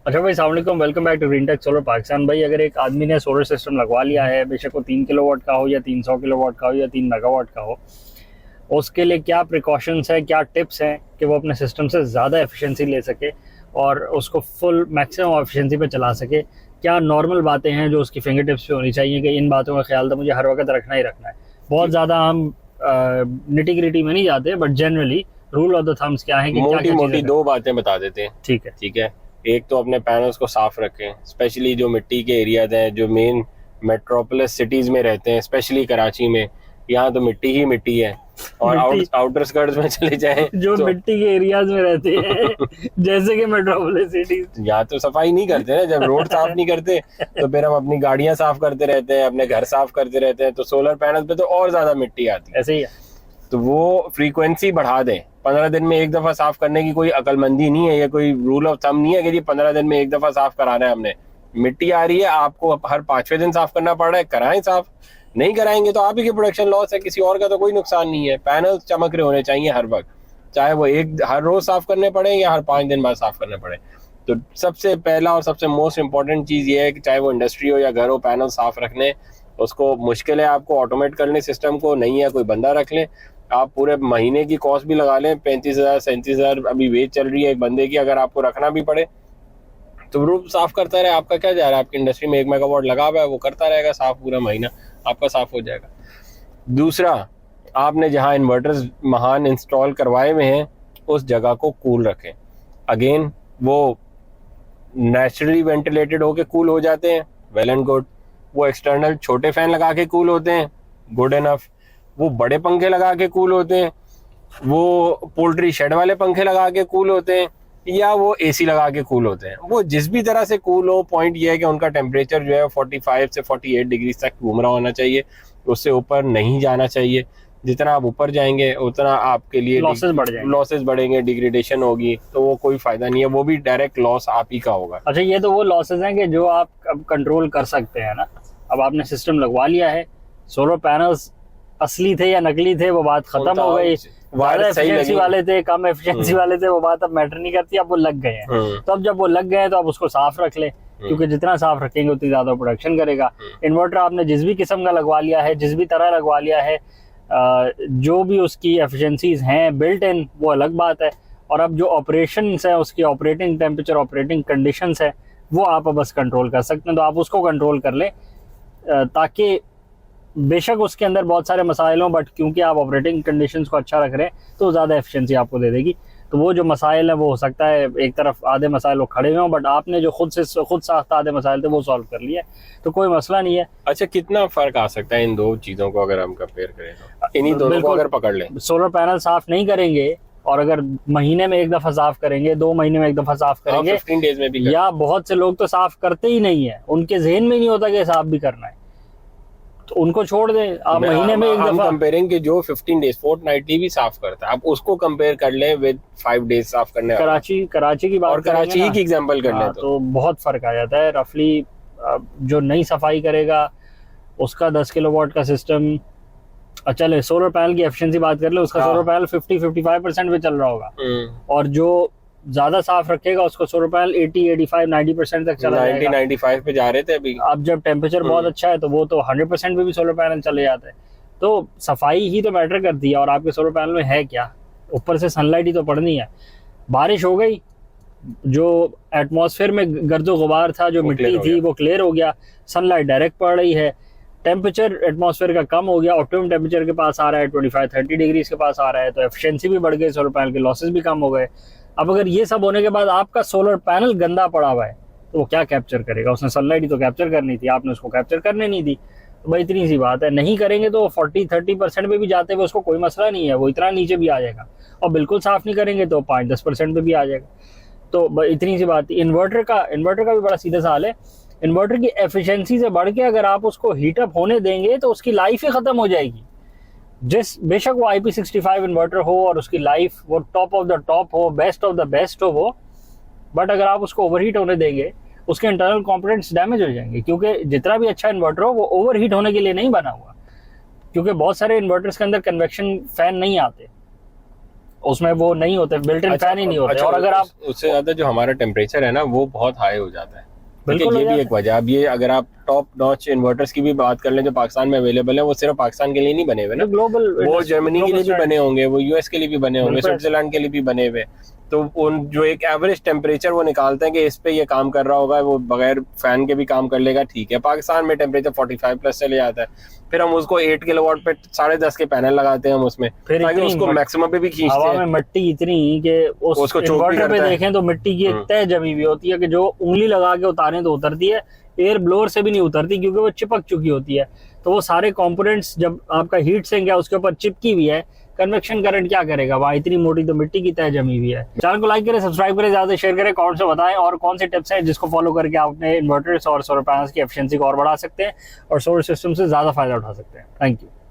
अच्छा भाई, अस्सलाम वालेकुम, welcome back to green tech solar Pakistan. भाई, अगर एक आदमी ने सोलर सिस्टम लगवा लिया है, बेशक वो 3 किलोवाट का हो या 300 किलोवाट का हो या 3 मेगावाट का हो, उसके लिए क्या प्रिकॉशंस है, क्या टिप्स हैं कि वो अपने सिस्टम से ज़्यादा एफिशिएंसी ले सके और उसको फुल मैक्सिमम एफिशिएंसी पे चला सके? क्या नॉर्मल बातें हैं जो उसकी फिंगर टिप्स पे होनी चाहिए कि इन बातों का ख्याल तो मुझे हर वक्त रखना ही रखना है? बहुत ज़्यादा हम निटी ग्रिटी में नहीं जाते, but generally rule of the thumbs क्या है कि क्या मोटी क्या मोटी चीज़ें दो बातें बता देते हैं। ठीक है। ठीक है। एक तो अपने पैनल्स को साफ रखें, स्पेशली जो मिट्टी के एरियाज हैं, जो मेन मेट्रोपोलिस सिटीज में रहते हैं, स्पेशली कराची में। यहाँ तो मिट्टी ही मिट्टी है। और मिट्टी आउटर स्कर्ट्स में चले जाएं जो तो मिट्टी के एरियाज में रहते हैं जैसे कि मेट्रोपोलिस सिटीज। यहाँ तो सफाई नहीं करते ना। जब रोड साफ नहीं करते तो फिर हम अपनी गाड़ियां साफ करते रहते हैं, अपने घर साफ करते रहते हैं, तो सोलर पैनल पे तो और ज्यादा मिट्टी आती है। ऐसे ही है। तो वो फ्रीक्वेंसी बढ़ा दें। 15 दिन में एक दफा साफ करने की कोई अकलमंदी नहीं है, ये कोई रूल ऑफ थंब नहीं है कि जी 15 दिन में एक दफा साफ कराना है हमने। मिट्टी आ रही है, आपको हर 5वें दिन साफ करना पड़ रहा है, कराएं साफ। नहीं कराएंगे तो आप ही की प्रोडक्शन लॉस है, किसी और का तो कोई नुकसान नहीं है। पैनल चमक रहे होने चाहिए हर वक्त, चाहे वो हर रोज साफ करने पड़े या हर 5 दिन बाद साफ करने पड़े। तो सबसे पहला और सबसे मोस्ट इंपॉर्टेंट चीज ये है कि चाहे वो इंडस्ट्री हो या घर हो, पैनल साफ रखने। उसको मुश्किल है आपको ऑटोमेट करने सिस्टम को, नहीं है कोई बंदा रख ले। आप पूरे महीने की कॉस्ट भी लगा लें, 35,000 37,000 अभी वेज चल रही है एक बंदे की, अगर आपको रखना भी पड़े तो रूफ साफ करता रहे। आपका क्या जा रहा है, आपकी इंडस्ट्री में 1 मेगावाट लगा हुआ है, वो करता रहेगा साफ, पूरा महीना आपका साफ हो जाएगा। दूसरा, आपने जहाँ इन्वर्टर्स महान इंस्टॉल करवाए हुए हैं उस जगह को कूल रखें। अगेन, वो नेचुरली वेंटिलेटेड होके कूल हो जाते हैं, वेल एंड गुड। वो एक्सटर्नल छोटे फैन लगा के कूल होते हैं, गुड इनफ। वो बड़े पंखे लगा के कूल होते हैं, वो पोल्ट्री शेड वाले पंखे लगा के कूल होते हैं, या वो एसी लगा के कूल होते हैं। वो जिस भी तरह से कूल हो, पॉइंट ये है कि उनका टेम्परेचर जो है 45 से 48 डिग्री तक घूम रहा होना चाहिए, उससे ऊपर नहीं जाना चाहिए। जितना आप ऊपर जाएंगे उतना आपके लिए लॉसेस बढ़ेंगे, डिग्रेडेशन होगी, तो वो कोई फायदा नहीं है, वो भी डायरेक्ट लॉस आप ही का होगा। अच्छा, ये तो वो लॉसेस हैं कि जो आप अब कंट्रोल कर सकते हैं ना। अब आपने सिस्टम लगवा लिया है, सोलर पैनल्स असली थे या नकली थे वो बात खत्म हो गई। ज्यादा एफिशिएंसी वाले थे, कम एफिशिएंसी वाले थे, वो बात अब मैटर नहीं करती। अब वो लग गए हैं, तो अब जब वो लग गए हैं तो आप उसको साफ रख लें, क्योंकि जितना साफ रखेंगे उतनी ज्यादा प्रोडक्शन करेगा। इन्वर्टर आपने जिस भी किस्म का लगवा लिया है, जिस भी तरह लगवा लिया है, जो भी उसकी एफिशिएंसीज हैं बिल्ट इन, वो अलग बात है। और अब जो ऑपरेशंस है, उसकी ऑपरेटिंग टेम्परेचर, ऑपरेटिंग कंडीशंस है, वो आप बस कंट्रोल कर सकते हैं। तो आप उसको कंट्रोल कर लें, ताकि बेशक उसके अंदर बहुत सारे मसाइल हों, बट क्योंकि आप ऑपरेटिंग कंडीशंस को अच्छा रख रहे हैं तो ज़्यादा एफिशिएंसी आपको दे देगी। तो वो जो मसाइल है, वो हो सकता है एक तरफ आधे मसाइल वो खड़े हुए हों, बट आपने जो खुद साख्ता आधे मसाइल थे वो सॉल्व कर लिए, तो कोई मसला नहीं है। अच्छा, कितना फर्क आ सकता है इन दो चीजों को अगर हम कंपेयर करें तो? इन्हीं दोनों को अगर पकड़ लें, सोलर पैनल साफ नहीं करेंगे और अगर महीने में एक दफा साफ करेंगे, 2 महीने में एक दफा साफ करेंगे, 15 डेज में भी या बहुत से लोग तो साफ करते ही नहीं है, उनके जहन में नहीं होता कि साफ भी करना है, तो उनको छोड़ दें। आप महीने में एक दफा कंपेयरिंग के जो 15 डेज फोर्टनाइटली भी साफ करता है, आप उसको कंपेयर कर लें विद 5 डेज साफ करने। कराची की बात और कराची ही की एग्जांपल कर लें तो बहुत फर्क आ जाता है रफली। जो नई सफाई करेगा उसका 10 किलोवाट का सिस्टम, चले सोलर पैनल की एफिशिएंसी बात कर ले, उसका सोलर पैनल 50-55% पे चल रहा होगा, और जो ज्यादा साफ रखेगा उसको सोलर पैनल 80-85-90% तक चला जाएगा। 90-95 पे जा रहे थे अभी। अब जब टेम्परेचर बहुत अच्छा है तो वो तो 100% पे भी सोलर पैनल चले जाते हैं। तो सफाई ही तो मैटर करती है, और आपके सोलर पैनल में है क्या, ऊपर से सनलाइट ही तो पड़नी है। बारिश हो गई, जो एटमॉस्फेयर में गर्दो गुबार था, जो मिट्टी थी, वो क्लियर हो गया, सनलाइट डायरेक्ट पड़ रही है, टेम्परेचर एटमॉस्फेयर का कम हो गया, ऑप्टिमम टेम्परेचर के पास आ रहा है, 25-30 डिग्री के पास आ रहा है, तो एफिशिएंसी भी बढ़ गई, सोलर पैनल के लॉसेस भी कम हो गए। अब अगर ये सब होने के बाद आपका सोलर पैनल गंदा पड़ा हुआ है तो वो क्या कैप्चर करेगा? उसने सनलाइट ही तो कैप्चर करनी थी, आपने उसको कैप्चर करने नहीं दी। तो भाई इतनी सी बात है, नहीं करेंगे तो 40-30% पे भी जाते हुए उसको कोई मसला नहीं है, वो इतना नीचे भी आ जाएगा, और बिल्कुल साफ नहीं करेंगे तो 5-10% पे भी आ जाएगा। तो इतनी सी बात। इन्वर्टर का भी बड़ा सीधा सवाल है। इन्वर्टर की एफिशिएंसी से बढ़ के अगर आप उसको हीटअप होने देंगे तो उसकी लाइफ ही खत्म हो जाएगी। बेशक वो IP65 इन्वर्टर हो और उसकी लाइफ वो टॉप ऑफ द टॉप हो, बेस्ट ऑफ द बेस्ट हो वो, बट अगर आप उसको ओवरहीट होने देंगे उसके इंटरनल कंपोनेंट्स डैमेज हो जाएंगे, क्योंकि जितना भी अच्छा इन्वर्टर हो वो ओवरहीट होने के लिए नहीं बना हुआ, क्योंकि बहुत सारे इन्वर्टर्स के अंदर कन्वेक्शन फैन नहीं आते, उसमें वो नहीं होते, बिल्ट इन फैन ही नहीं होते। और अगर आप उससे ज्यादा जो हमारा टेम्परेचर है ना वो बहुत हाई हो जाता है। बिल्कुल ये भी एक वजह। अब ये अगर आप टॉप नॉच इन्वर्टर्स की भी बात कर लें जो पाकिस्तान में अवेलेबल है, वो सिर्फ पाकिस्तान के लिए नहीं बने हुए ना, ग्लोबल, वो जर्मनी के लिए भी बने होंगे, वो यूएस के लिए भी बने होंगे, स्विट्जरलैंड के लिए भी बने हुए। तो उन जो एक एवरेज टेम्परेचर वो निकालते हैं कि इस पे ये काम कर रहा होगा, वो बगैर फैन के भी काम कर लेगा, ठीक है। पाकिस्तान में टेम्परेचर 45 प्लस चले जाता है, फिर हम उसको 8 किलोवाट पे 10.5 के पैनल लगाते हैं हम उसमें, ताकि उसको मैक्सिमम पे भी खींचते हैं। हवा में मिट्टी इतनी कि उसको इन्वर्टर पे देखें तो मिट्टी की एक तह जमी हुई होती है कि जो उंगली लगा के उतारें तो उतरती है, एयर ब्लोअर से भी नहीं उतरती क्योंकि वो चिपक चुकी होती है। तो वो सारे कंपोनेंट्स जब आपका हीट सिंक है उसके ऊपर चिपकी हुई है, कन्वेक्शन करंट क्या करेगा वहाँ, इतनी मोटी तो मिट्टी की तह जमी हुई है। चैनल को लाइक करें, सब्सक्राइब करें, ज्यादा शेयर करें, कमेंट से बताएं और कौन सी टिप्स हैं जिसको फॉलो करके आप अपने इन्वर्टर्स और सोलर पैनल्स की एफिशिएंसी को और बढ़ा सकते हैं और सोलर सिस्टम से ज्यादा फायदा उठा सकते हैं। Thank you.